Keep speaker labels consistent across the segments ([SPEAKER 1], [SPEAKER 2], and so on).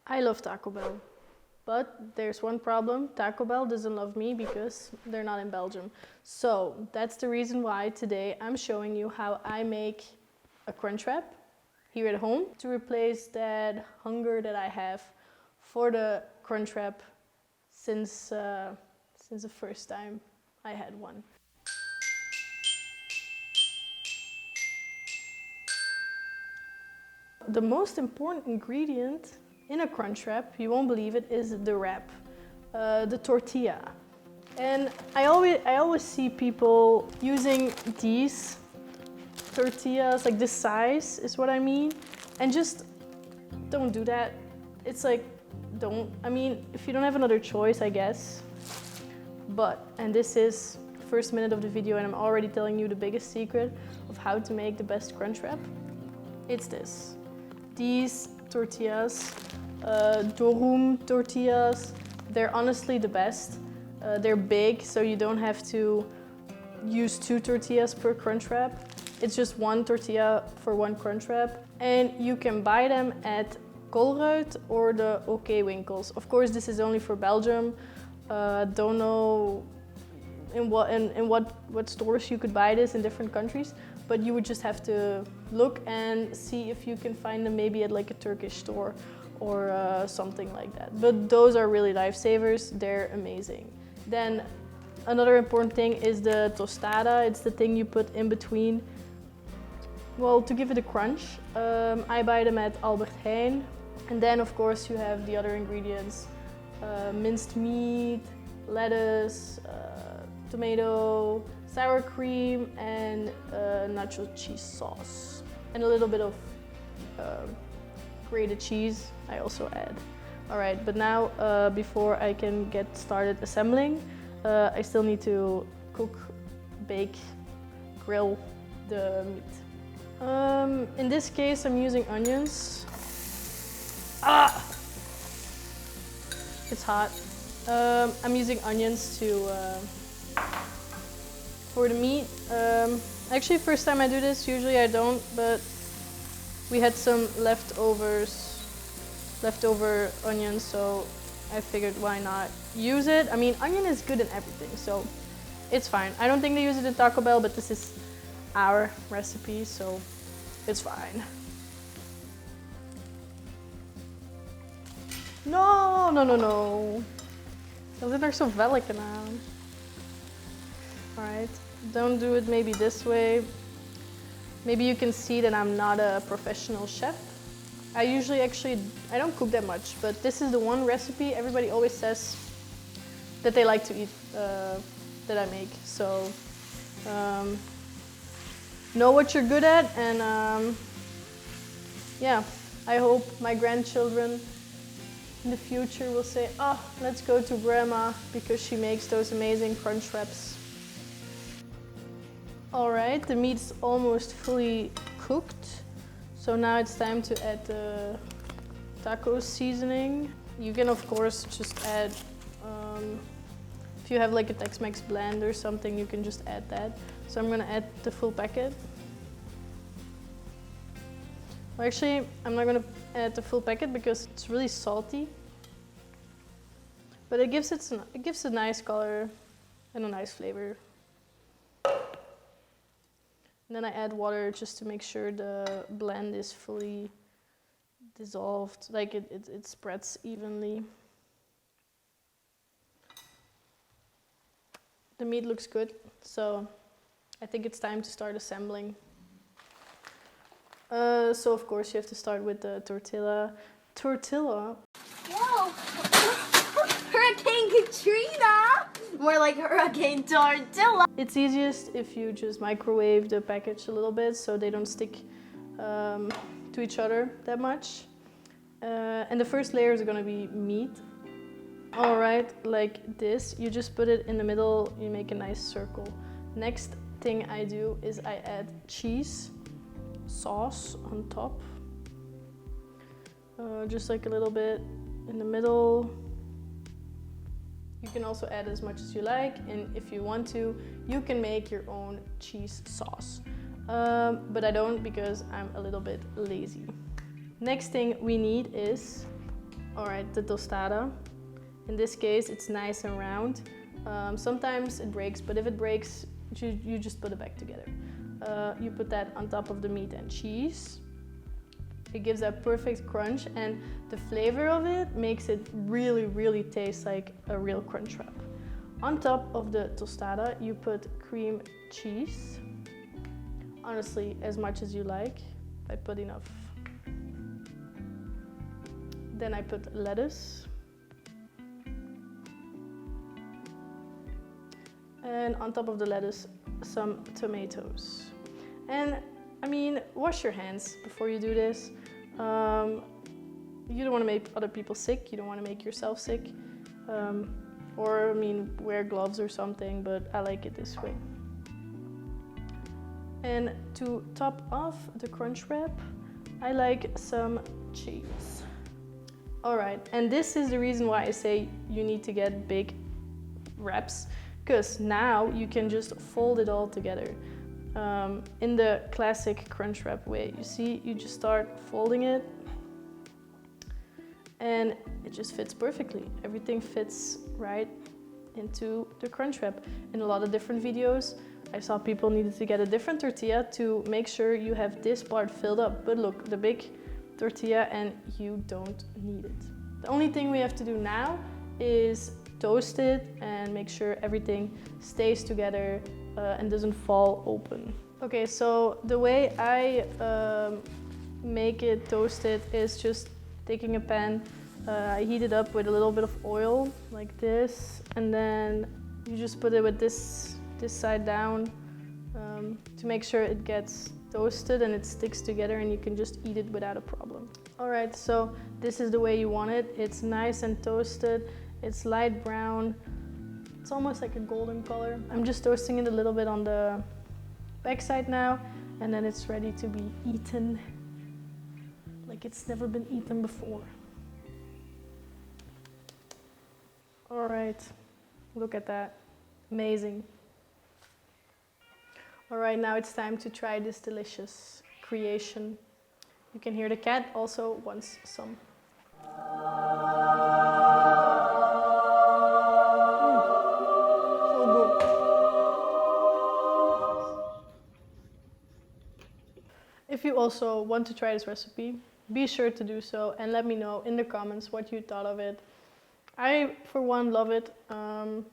[SPEAKER 1] I love Taco Bell, but there's one problem. Taco Bell doesn't love me because they're not in Belgium. So that's the reason why today I'm showing you how I make a Crunchwrap here at home to replace that hunger that I have for the Crunchwrap since the first time I had one. The most important ingredient in a Crunchwrap, you won't believe it, is the wrap, the tortilla. And I always see people using these tortillas, like this size is what I mean, and just don't do that. It's like, I mean, if you don't have another choice, I guess. But, and this is the first minute of the video and I'm already telling you the biggest secret of how to make the best Crunchwrap. It's this. These tortillas, Dorum tortillas, they're honestly the best. They're big, so you don't have to use 2 tortillas per Crunchwrap. It's just 1 tortilla for 1 Crunchwrap. And you can buy them at Colruyt or the OK Winkels. Of course, this is only for Belgium. Don't know in what stores you could buy this in different countries, but you would just have to look and see if you can find them maybe at like a Turkish store or something like that. But those are really lifesavers. They're amazing. Then another important thing is the tostada. It's the thing you put in between, well, to give it a crunch. I buy them at Albert Heijn. And then of course you have the other ingredients, minced meat, lettuce, tomato, sour cream, and nacho cheese sauce. And a little bit of grated cheese I also add. All right, but now before I can get started assembling, I still need to cook, bake, grill the meat. In this case, I'm using onions. Ah! It's hot. I'm using onions for the meat. Actually, first time I do this, usually I don't, but we had some leftover onions, so I figured why not use it. I mean, onion is good in everything, so it's fine. I don't think they use it in Taco Bell, but this is our recipe, so it's fine. No, no, no, no. Dat zit er zo velken aan. Alright, don't do it maybe this way. Maybe you can see that I'm not a professional chef. I usually I don't cook that much, but this is the one recipe everybody always says that they like to eat, that I make. So, know what you're good at, and yeah, I hope my grandchildren in the future will say, oh, let's go to grandma because she makes those amazing Crunchwraps. All right, the meat's almost fully cooked. So now it's time to add the taco seasoning. You can of course just add, if you have like a Tex-Mex blend or something, you can just add that. So I'm gonna add the full packet. Well, actually, I'm not gonna add the full packet because it's really salty. But it gives a nice color and a nice flavor. And then I add water just to make sure the blend is fully dissolved, like it spreads evenly. The meat looks good, so I think it's time to start assembling. So of course you have to start with the tortilla.
[SPEAKER 2] Whoa! Hurricane Katrina! More like Hurricane Tortilla!
[SPEAKER 1] It's easiest if you just microwave the package a little bit so they don't stick to each other that much. And the first layer is gonna be meat. All right, like this. You just put it in the middle, you make a nice circle. Next thing I do is I add cheese sauce on top. Just like a little bit in the middle. You can also add as much as you like, and if you want to, you can make your own cheese sauce. But I don't because I'm a little bit lazy. Next thing we need is All right, the tostada. In this case, it's nice and round. Sometimes it breaks, but if it breaks, you just put it back together. You put that on top of the meat and cheese. It gives that perfect crunch, and the flavor of it makes it really, really taste like a real Crunchwrap. On top of the tostada, you put cream cheese. Honestly, as much as you like. I put enough. Then I put lettuce. And on top of the lettuce, some tomatoes. And I mean, wash your hands before you do this. You don't want to make other people sick. You don't want to make yourself sick. Or, I mean, wear gloves or something, but I like it this way. And to top off the Crunchwrap, I like some cheese. All right, and this is the reason why I say you need to get big wraps, because now you can just fold it all together. In the classic Crunchwrap way, you see, you just start folding it and it just fits perfectly. Everything fits right into the Crunchwrap. In a lot of different videos, I saw people needed to get a different tortilla to make sure you have this part filled up. But look, the big tortilla, and you don't need it. The only thing we have to do now is toast it and make sure everything stays together and doesn't fall open. Okay, so the way I make it toasted is just taking a pan, I heat it up with a little bit of oil like this, and then you just put it with this side down to make sure it gets toasted and it sticks together, and you can just eat it without a problem. All right, so this is the way you want it. It's nice and toasted. It's light brown. It's almost like a golden color. I'm just toasting it a little bit on the back side now, and then it's ready to be eaten like it's never been eaten before. All right, look at that. Amazing. All right, now it's time to try this delicious creation. You can hear the cat also wants some. So good. If you also want to try this recipe, be sure to do so and let me know in the comments what you thought of it. I, for one, love it, and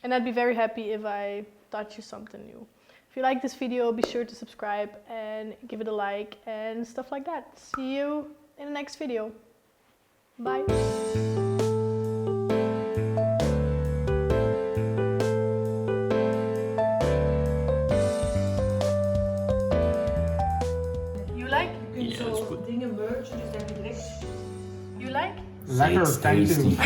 [SPEAKER 1] I'd be very happy if I taught you something new. If you like this video, be sure to subscribe and give it a like and stuff like that. See you in the next video. Bye. You like?
[SPEAKER 3] Ja, dat is goed.
[SPEAKER 4] Dingen mergen, dus dat je direct...
[SPEAKER 1] You like?
[SPEAKER 3] Lekker, thank you.